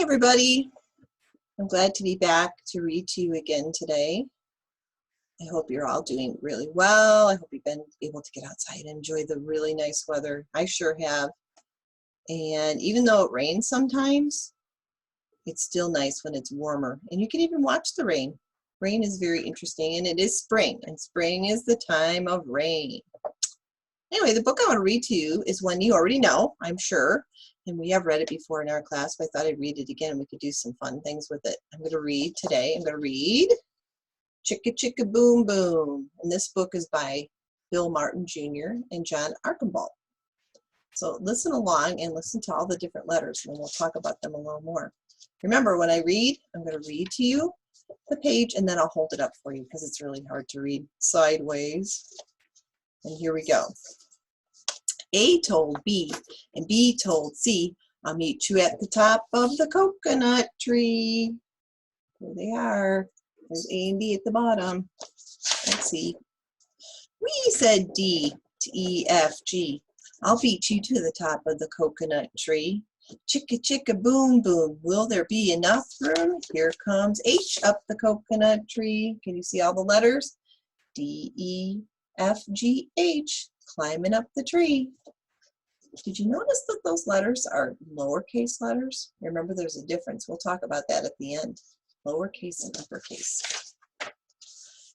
Hi, everybody. I'm glad to be back to read to you again today. I hope you're all doing really well. I hope you've been able to get outside and enjoy the really nice weather. I sure have. And even though it rains sometimes, it's still nice when it's warmer. And you can even watch the rain. Rain is very interesting, and it is spring, and spring is the time of rain. Anyway, the book I want to read to you is one you already know, I'm sure, and we have read it before in our class, but I thought I'd read it again and we could do some fun things with it. I'm going to read today, Chicka Chicka Boom Boom, and this book is by Bill Martin Jr. and John Archambault. So listen along and listen to all the different letters, and we'll talk about them a little more. Remember, when I read, I'm going to read to you the page, and then I'll hold it up for you because it's really hard to read sideways. And here we go. A told B, and B told C, I'll meet you at the top of the coconut tree. There they are. There's A and B at the bottom. Let's see. We said D to E, F, G. I'll beat you to the top of the coconut tree. Chicka chicka boom boom. Will there be enough room? Here comes H up the coconut tree. Can you see all the letters? D, E, F, G, H. Climbing up the tree. Did you notice that those letters are lowercase letters? Remember, there's a difference. We'll talk about that at the end. Lowercase and uppercase.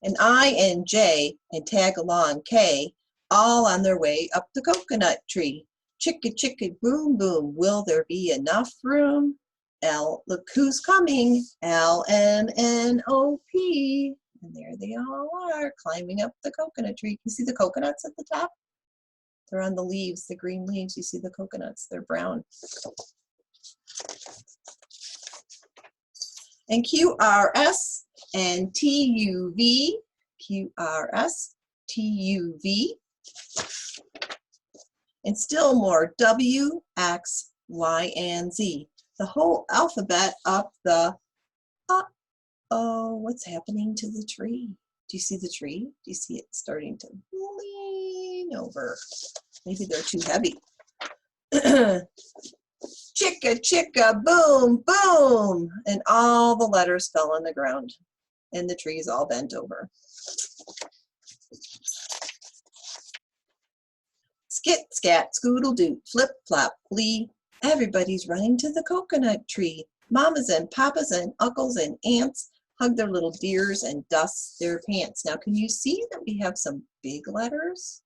And I and J and tag along K, all on their way up the coconut tree. Chicka chicka boom boom, will there be enough room? L, look who's coming, L-M-N-O-P. And there they all are, climbing up the coconut tree. You see the coconuts at the top? They're on the leaves, the green leaves. You see the coconuts, they're brown. And Q-R-S and T-U-V, Q-R-S, T-U-V. And still more, W, X, Y, and Z. The whole alphabet up the, uh-oh, what's happening to the tree? Do you see the tree? Do you see it starting to lean over? Maybe they're too heavy. Chicka, chicka, boom, boom. And all the letters fell on the ground. And the tree's all bent over. Skit, scat, scoodle-doo, flip, flop, flee. Everybody's running to the coconut tree. Mamas and papas and uncles and aunts hug their little dears and dust their pants. Now, can you see that we have some big letters?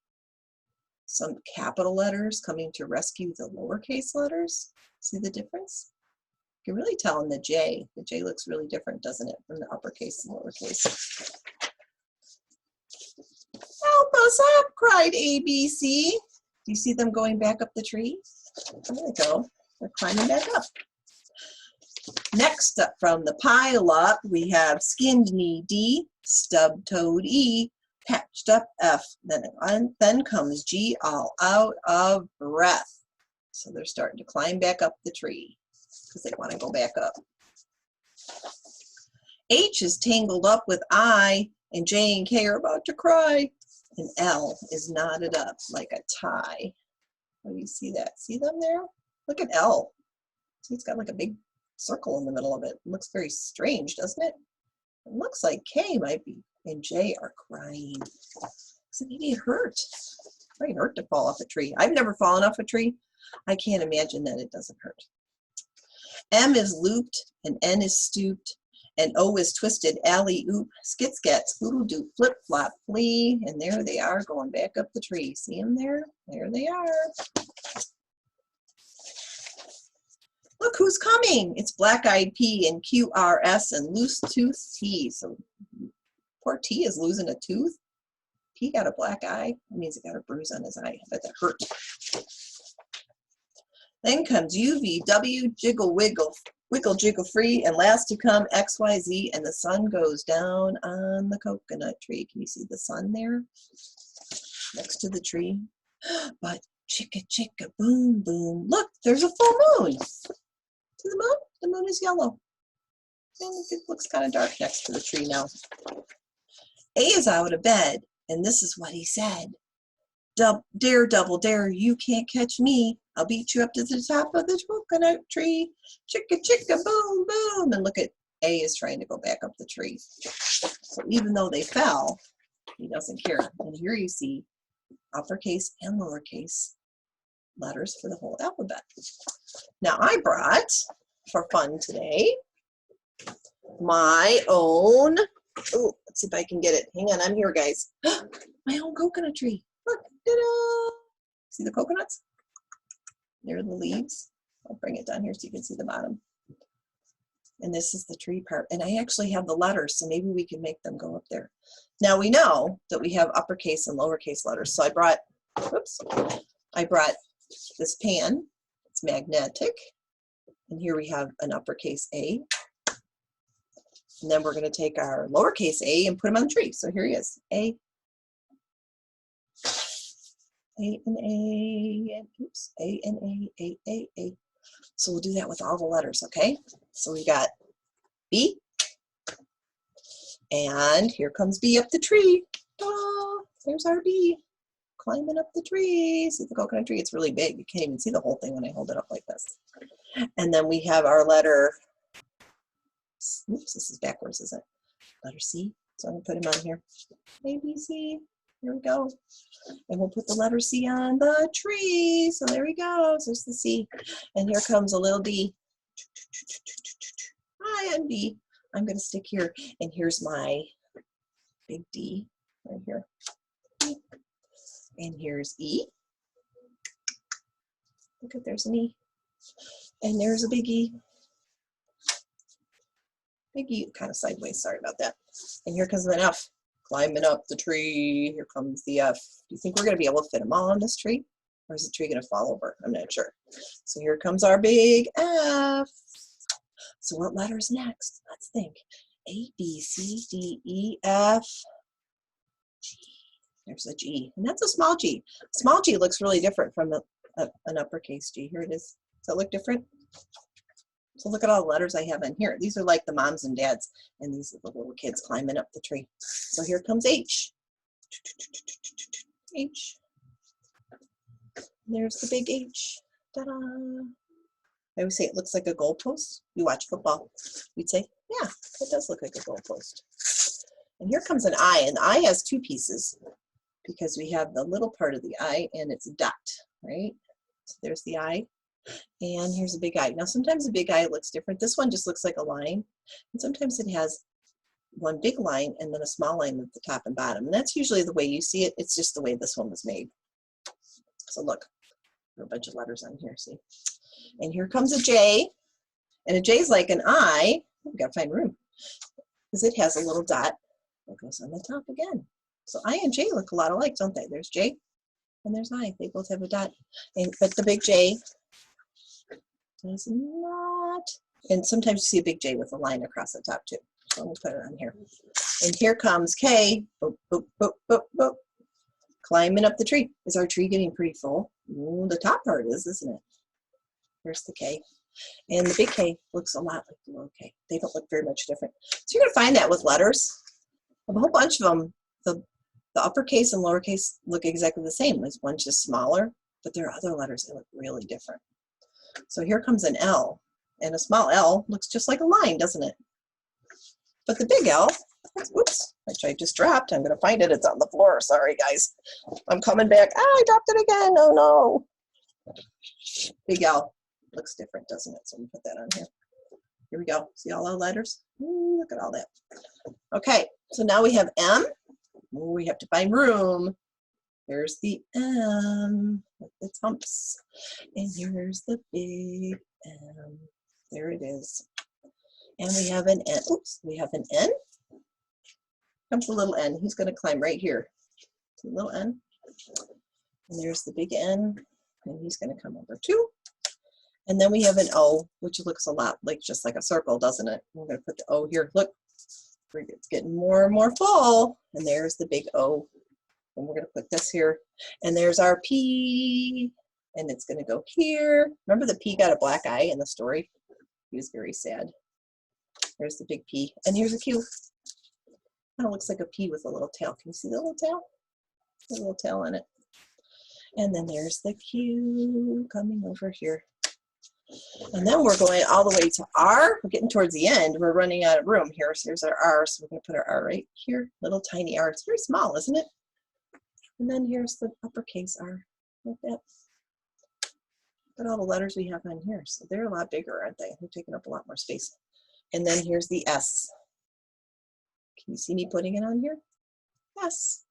Some capital letters coming to rescue the lowercase letters? See the difference? You can really tell in the J. The J looks really different, doesn't it, from the uppercase and lowercase. Help us up, cried ABC. Do you see them going back up the tree? There they go. They're climbing back up. Next up from the pile up, we have skinned knee D, stub-toed E, patched up F. Then comes G, all out of breath. So they're starting to climb back up the tree because they want to go back up. H is tangled up with I, and J and K are about to cry. And L is knotted up like a tie. Oh, you see that? See them there? Look at L. See, it's got like a big circle in the middle of it. It looks very strange, doesn't it? It looks like K might be, and J are crying. So maybe it hurt. It might hurt to fall off a tree. I've never fallen off a tree. I can't imagine that it doesn't hurt. M is looped, and N is stooped, and O is twisted, alley-oop, skit-scat, scoodle-doo, flip-flop, flee, and there they are going back up the tree. See them there? There they are. Look who's coming. It's Black-Eyed P and Q-R-S and Loose-Tooth T. So poor T is losing a tooth. P got a black eye. That means he got a bruise on his eye. I bet that hurt. Then comes U-V-W, Jiggle Wiggle, Wiggle Jiggle Free, and last to come X-Y-Z, and the sun goes down on the coconut tree. Can you see the sun there next to the tree? But chicka chicka boom boom. Look, there's a full moon. See the moon? The moon is yellow. And it looks kind of dark next to the tree now. A is out of bed, and this is what he said. Dare, double dare, you can't catch me. I'll beat you up to the top of the coconut tree. Chicka, chicka, boom, boom. And look at A is trying to go back up the tree. So even though they fell, he doesn't care. And here you see uppercase and lowercase letters for the whole alphabet. Now I brought, for fun today, my own, oh, let's see if I can get it. Hang on, I'm here, guys. My own coconut tree. Look, ta-da! See the coconuts? There are the leaves. I'll bring it down here so you can see the bottom. And this is the tree part. And I actually have the letters, so maybe we can make them go up there. Now we know that we have uppercase and lowercase letters. So I brought, whoops, I brought this pan. It's magnetic. And here we have an uppercase A. And then we're going to take our lowercase a and put him on the tree. So here he is. A and A, and oops, A and A. So we'll do that with all the letters, okay? So we got B, and here comes B up the tree. Oh, there's our B, climbing up the tree. See the coconut tree? It's really big. You can't even see the whole thing when I hold it up like this. And then we have our letter, oops, this is backwards, isn't it? Letter C. So I'm going to put him on here. A, B, C. Here we go. And we'll put the letter C on the tree. So there we go. So there's the C. And here comes a little B. Hi, I'm B. I'm going to stick here. And here's my big D right here. And here's E. Look at, there's an E. And there's a big E. Big E, kind of sideways. Sorry about that. And here comes an F. Climbing up the tree. Here comes the F. Do you think we're going to be able to fit them all on this tree? Or is the tree going to fall over? I'm not sure. So here comes our big F. So what letter's next? Let's think. A, B, C, D, E, F, G. There's a G. And that's a small G. Small G looks really different from an uppercase G. Here it is. Does that look different? So look at all the letters I have in here. These are like the moms and dads, and these are the little kids climbing up the tree. So here comes H. H. There's the big H. Ta-da. I always say it looks like a goalpost. You watch football. You'd say, yeah, it does look like a goalpost. And here comes an I, and the I has two pieces because we have the little part of the I and it's a dot, right? So there's the I. And here's a big I. Now sometimes a big I looks different. This one just looks like a line. And sometimes it has one big line and then a small line at the top and bottom. And that's usually the way you see it. It's just the way this one was made. So look, there are a bunch of letters on here, see? And here comes a J. And a J is like an I. We've got to find room. Because it has a little dot that goes on the top again. So I and J look a lot alike, don't they? There's J and there's I. They both have a dot. But the big J does not. And sometimes you see a big J with a line across the top too. So we'll put it on here. And here comes K. Boop, boop, boop, boop, boop. Climbing up the tree. Is our tree getting pretty full? Ooh, the top part is, isn't it? Here's the K. And the big K looks a lot like the little K. They don't look very much different. So you're going to find that with letters. A whole bunch of them, the uppercase and lowercase look exactly the same. There's one just smaller, but there are other letters that look really different. So here comes an L. And a small L looks just like a line, doesn't it? But the big L, oops, which I just dropped. I'm going to find it. It's on the floor. Sorry, guys. I'm coming back. Ah, I dropped it again. Oh, no. Big L looks different, doesn't it? So we put that on here. Here we go. See all our letters? Ooh, look at all that. Okay, so now we have M. Ooh, we have to find room. There's the M with its humps. And here's the big M. There it is. And we have an N. Oops, we have an N. Comes the little N. He's going to climb right here. The little N. And there's the big N. And he's going to come over too. And then we have an O, which looks a lot like just like a circle, doesn't it? We're going to put the O here. Look, it's getting more and more full. And there's the big O. And we're going to put this here. And there's our P. And it's going to go here. Remember the P got a black eye in the story? He was very sad. There's the big P. And here's a Q. Kind of looks like a P with a little tail. Can you see the little tail? A little tail on it. And then there's the Q coming over here. And then we're going all the way to R. We're getting towards the end. We're running out of room here. So here's our R. So we're going to put our R right here. Little tiny R. It's very small, isn't it? And then here's the uppercase R. Like that. Look at all the letters we have on here. So they're a lot bigger, aren't they? They're taking up a lot more space. And then here's the S. Can you see me putting it on here? S.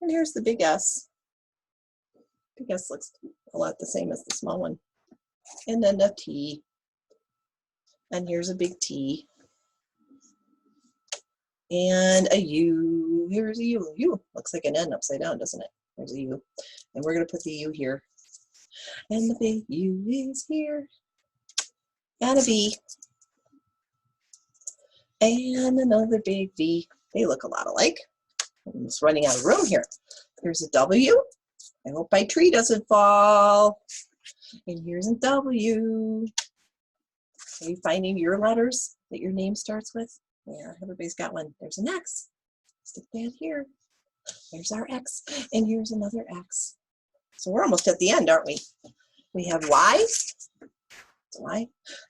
And here's the big S. Big S looks a lot the same as the small one. And then a T. And here's a big T. And a U. Here's a U. U looks like an N upside down, doesn't it? There's a U. And we're going to put the U here. And the big U is here. And a B. And another big V. They look a lot alike. I'm just running out of room here. Here's a W. I hope my tree doesn't fall. And here's a W. Are you finding your letters that your name starts with? Yeah, everybody's got one. There's an X. Stick that here. There's our X. And here's another X. So we're almost at the end, aren't we? We have Y. Y.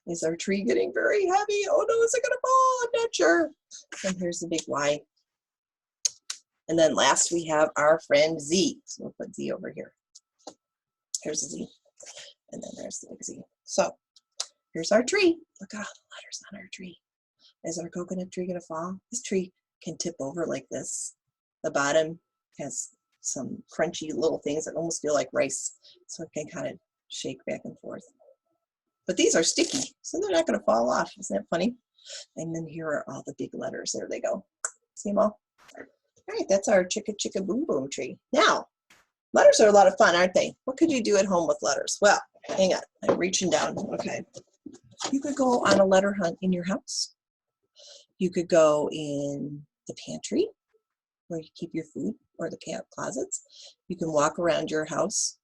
Is our tree getting very heavy? Oh no, is it going to fall? I'm not sure. And here's the big Y. And then last we have our friend Z. So we'll put Z over here. Here's the Z. And then there's the big Z. So here's our tree. Look at all the letters on our tree. Is our coconut tree going to fall? This tree can tip over like this. The bottom has some crunchy little things that almost feel like rice. So it can kind of shake back and forth. But these are sticky, so they're not going to fall off. Isn't that funny? And then here are all the big letters. There they go. See them all? All right, that's our chicka chicka boom boom tree. Now, letters are a lot of fun, aren't they? What could you do at home with letters? Well, hang on. I'm reaching down. Okay. You could go on a letter hunt in your house. You could go in the pantry where you keep your food, or the closets. You can walk around your house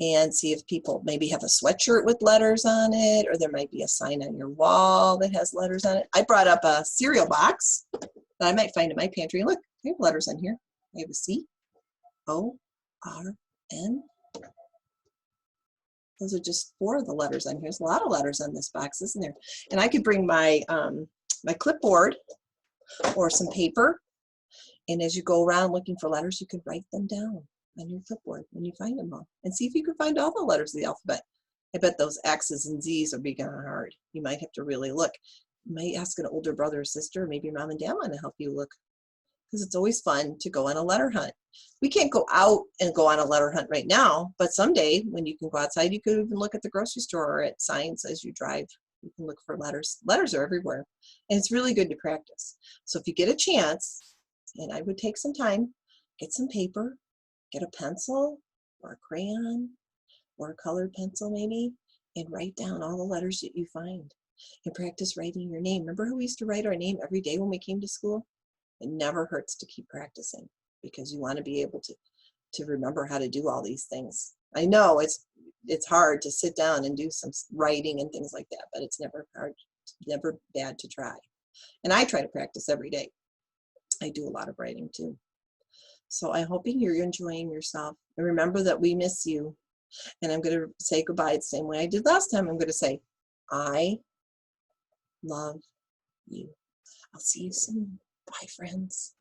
and see if people maybe have a sweatshirt with letters on it, or there might be a sign on your wall that has letters on it. I brought up a cereal box that I might find in my pantry. Look, I have letters on here. I have a C, O, R, N. Those are just 4 of the letters on here. There's a lot of letters on this box, isn't there? And I could bring my, my clipboard or some paper. And as you go around looking for letters, you can write them down on your clipboard when you find them all. And see if you can find all the letters of the alphabet. I bet those X's and Z's are big and hard. You might have to really look. You might ask an older brother or sister, maybe your mom and dad want to help you look. Because it's always fun to go on a letter hunt. We can't go out and go on a letter hunt right now, but someday when you can go outside, you could even look at the grocery store or at signs as you drive. You can look for letters. Letters are everywhere, and it's really good to practice. So if you get a chance, and I would take some time, get some paper, get a pencil or a crayon or a colored pencil maybe, and write down all the letters that you find and practice writing your name. Remember how we used to write our name every day when we came to school? It never hurts to keep practicing because you want to be able to remember how to do all these things. I know it's hard to sit down and do some writing and things like that, but it's never hard, never bad to try. And I try to practice every day. I do a lot of writing too. So I'm hoping you're enjoying yourself. And remember that we miss you. And I'm going to say goodbye the same way I did last time. I'm going to say, I love you. I'll see you soon. Bye, friends.